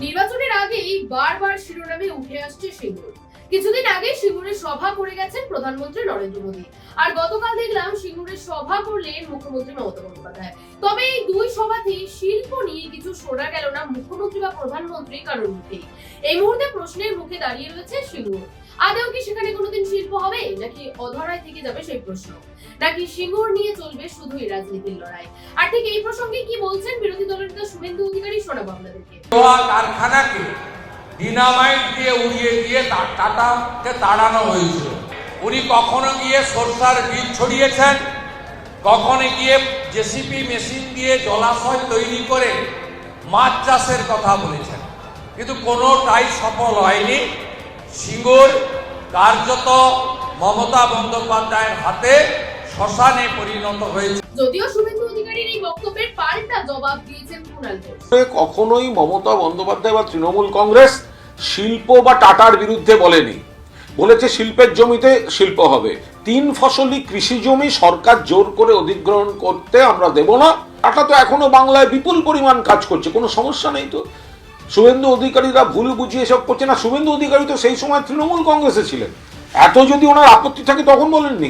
নির্বাচনের আগেই বারবার শিরোনামে উঠে আসছে সিঙ্গুর। কিছুদিন আগে সিঙ্গুরে সভা করে গেছেন প্রধানমন্ত্রী নরেন্দ্র মোদী, আর গতকাল দেখলাম সিঙ্গুরে সভা করলেন মুখ্যমন্ত্রী মমতা বন্দ্যোপাধ্যায়। তবে এই দুই সভাতেই শিল্প নিয়ে কিছু শোনা গেল না মুখ্যমন্ত্রী বা প্রধানমন্ত্রী কারোর মুখেই। এই মুহূর্তে প্রশ্নের মুখে দাঁড়িয়ে রয়েছে সিঙ্গুর। আদৌ কি সেখানে কোনোদিন শিল্প হবে, নাকি অধরায় থেকে যাবে সেই প্রশ্ন, নাকি সিঙ্গুর নিয়ে চলবে শুধুই রাজনীতির লড়াই? আর ঠিক এই প্রসঙ্গে কি বলছেন বিরোধী দলের নেতা শুভেন্দু অধিকারী, শোনাবো আপনাদেরকে। কারখানাকে ডিনামাইট দিয়ে উড়িয়ে দিয়ে টাটাকে তাড়ানো হয়েছিল। উনি কখনো গিয়ে সরষার বীজ ছড়িয়েছেন, কখনো গিয়ে জেসিপি মেশিন দিয়ে জলাশয় তৈরি করে মাছ চাষের কথা বলেছেন, কিন্তু কোনোটাই সফল হয়নি। সিঙ্গুর কার্যত মমতা বন্দ্যোপাধ্যায়ের হাতে শ্মশানে পরিণত হয়েছে। যদিও শুভেন্দু অধিকারীর এই বক্তব্যের পাল্টা জবাব দিয়েছেন কুণাল ঘোষ। কখনোই মমতা বন্দ্যোপাধ্যায় বা তৃণমূল কংগ্রেস শিল্প বা টাটার বিরুদ্ধে বলেনি। বলেছে শিল্পের জমিতে শিল্প হবে। 3 ফসলি কৃষি জমি সরকার জোর করে অধিগ্রহণ করতে আমরা দেব না। টাটা তো এখনো বাংলায় বিপুল পরিমাণ কাজ করছে, কোনো সমস্যা নেই। তো শুভেন্দু অধিকারীরা ভুল বুঝিয়ে এসব করছে না। শুভেন্দু অধিকারী তো সেই সময় তৃণমূল কংগ্রেসে ছিলেন। এত যদি ওনার আপত্তি থাকে তখন বলেননি কেন?